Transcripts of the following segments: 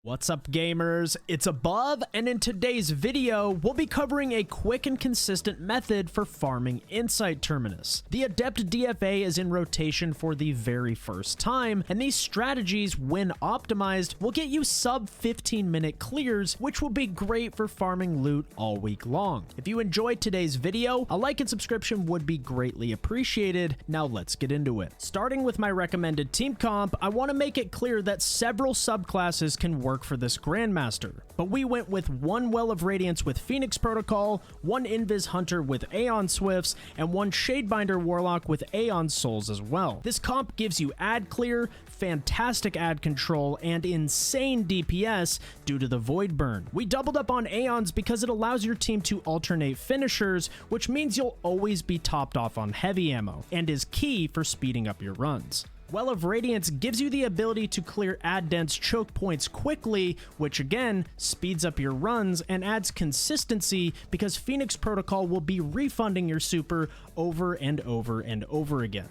What's up, gamers? It's Above, and in today's video, we'll be covering a quick and consistent method for farming Insight Terminus. The Adept DFA is in rotation for the very first time, and these strategies, when optimized, will get you sub 15-minute clears, which will be great for farming loot all week long. If you enjoyed today's video, a like and subscription would be greatly appreciated. Now let's get into it. Starting with my recommended team comp, I want to make it clear that several subclasses can work for this Grandmaster, but we went with one Well of Radiance with Phoenix Protocol, one Invis Hunter with Aeon Swifts, and one Shadebinder Warlock with Aeon Souls as well. This comp gives you ad clear, fantastic ad control, and insane DPS due to the Void Burn. We doubled up on Aeons because it allows your team to alternate finishers, which means you'll always be topped off on heavy ammo, and is key for speeding up your runs. Well of Radiance gives you the ability to clear ad-dense choke points quickly, which again speeds up your runs and adds consistency because Phoenix Protocol will be refunding your super over and over and over again.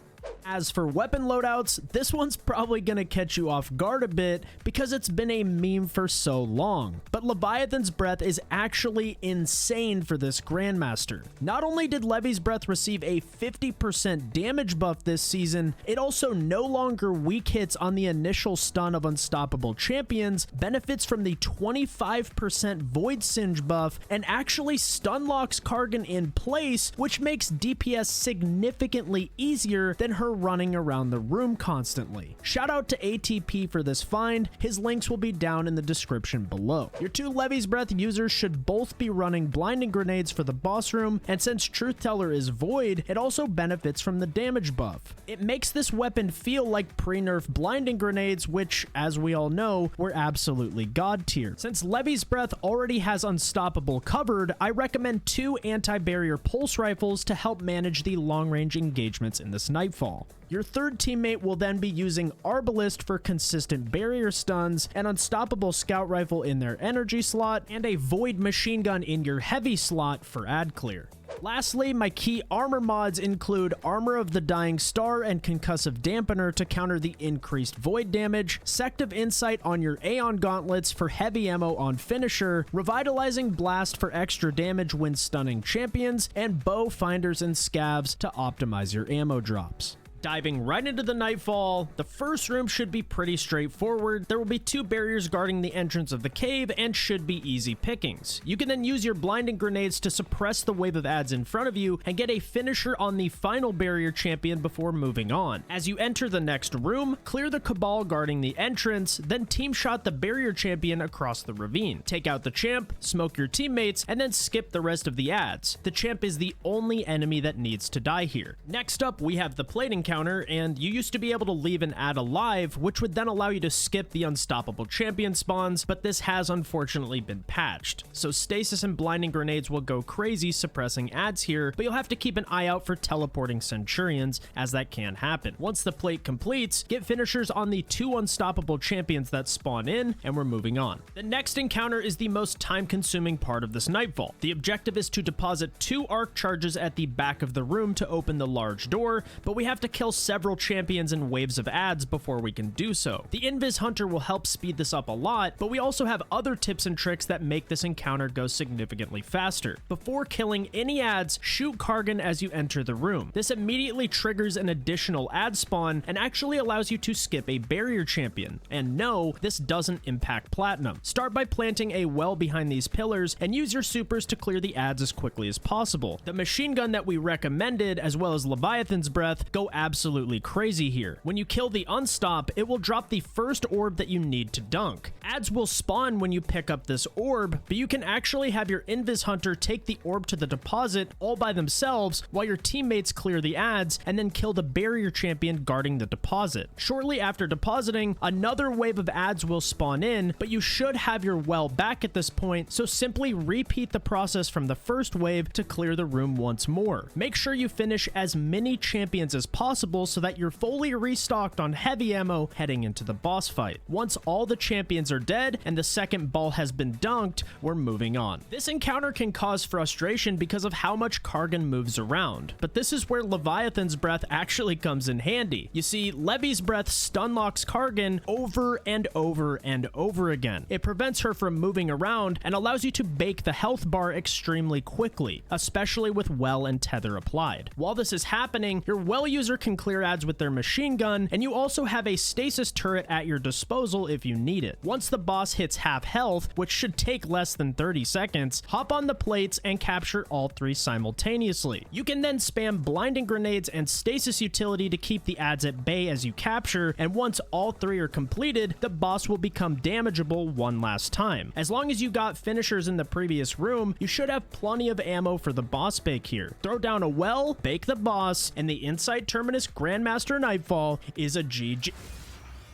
As for weapon loadouts, this one's probably gonna catch you off guard a bit because it's been a meme for so long, but Leviathan's Breath is actually insane for this Grandmaster. Not only did Levi's Breath receive a 50% damage buff this season, it also no longer weak hits on the initial stun of unstoppable champions, benefits from the 25% Void Singe buff, and actually stun locks Kargan in place, which makes DPS significantly easier than her running around the room constantly. Shout out to ATP for this find. His links will be down in the description below. Your two Levi's Breath users should both be running blinding grenades for the boss room, and since Truth Teller is void, it also benefits from the damage buff. It makes this weapon feel like pre-nerf blinding grenades, which, as we all know, were absolutely god tier. Since Levi's Breath already has unstoppable covered, I recommend two anti-barrier pulse rifles to help manage the long-range engagements in this Nightfall. Your third teammate will then be using Arbalist for consistent barrier stuns, an unstoppable scout rifle in their energy slot, and a void machine gun in your heavy slot for ad clear. Lastly, my key armor mods include Armor of the Dying Star and Concussive Dampener to counter the increased void damage, Sect of Insight on your Aeon Gauntlets for heavy ammo on finisher, Revitalizing Blast for extra damage when stunning champions, and Bow Finders and Scavs to optimize your ammo drops. Diving right into the Nightfall, the first room should be pretty straightforward. There will be two barriers guarding the entrance of the cave and should be easy pickings. You can then use your blinding grenades to suppress the wave of ads in front of you and get a finisher on the final barrier champion before moving on. As you enter the next room, clear the Cabal guarding the entrance, then team shot the barrier champion across the ravine. Take out the champ, smoke your teammates, and then skip the rest of the ads. The champ is the only enemy that needs to die here. Next up, we have the plate encounter, and you used to be able to leave an ad alive, which would then allow you to skip the unstoppable champion spawns, but this has unfortunately been patched. So stasis and blinding grenades will go crazy suppressing ads here, but you'll have to keep an eye out for teleporting centurions, as that can happen. Once the plate completes, get finishers on the two unstoppable champions that spawn in, and we're moving on. The next encounter is the most time-consuming part of this Nightfall. The objective is to deposit two arc charges at the back of the room to open the large door, but we have to kill several champions and waves of ads before we can do so. The Invis Hunter will help speed this up a lot, but we also have other tips and tricks that make this encounter go significantly faster. Before killing any ads, shoot Kargan as you enter the room. This immediately triggers an additional ad spawn and actually allows you to skip a barrier champion. And no, this doesn't impact platinum. Start by planting a well behind these pillars and use your supers to clear the ads as quickly as possible. The machine gun that we recommended, as well as Leviathan's Breath, go absolutely crazy here. When you kill the unstop, it will drop the first orb that you need to dunk. Ads will spawn when you pick up this orb, but you can actually have your Invis Hunter take the orb to the deposit all by themselves while your teammates clear the ads and then kill the barrier champion guarding the deposit. Shortly after depositing, another wave of ads will spawn in, but you should have your well back at this point, so simply repeat the process from the first wave to clear the room once more. Make sure you finish as many champions as possible so that you're fully restocked on heavy ammo heading into the boss fight. Once all the champions are are dead and the second ball has been dunked, we're moving on. This encounter can cause frustration because of how much Kargan moves around, but this is where Leviathan's Breath actually comes in handy. You see, Levi's Breath stun locks Kargan over and over and over again. It prevents her from moving around and allows you to bake the health bar extremely quickly, especially with Well and Tether applied. While this is happening, your Well user can clear ads with their machine gun, and you also have a stasis turret at your disposal if you need it. Once the boss hits half health, which should take less than 30 seconds, hop on the plates and capture all three simultaneously. You can then spam blinding grenades and stasis utility to keep the ads at bay as you capture, and once all three are completed, the boss will become damageable one last time. As long as you got finishers in the previous room, you should have plenty of ammo for the boss bake here. Throw down a Well, bake the boss, and the Insight Terminus Grandmaster Nightfall is a GG.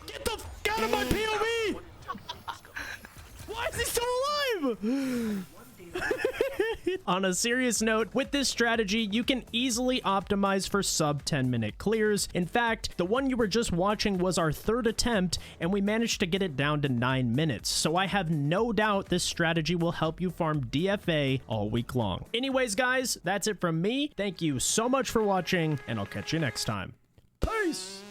Get the f out of my POV! Why is he still alive? On a serious note, with this strategy, you can easily optimize for sub 10-minute clears. In fact, the one you were just watching was our third attempt, and we managed to get it down to 9 minutes. So I have no doubt this strategy will help you farm DFA all week long. Anyways, guys, that's it from me. Thank you so much for watching, and I'll catch you next time. Peace!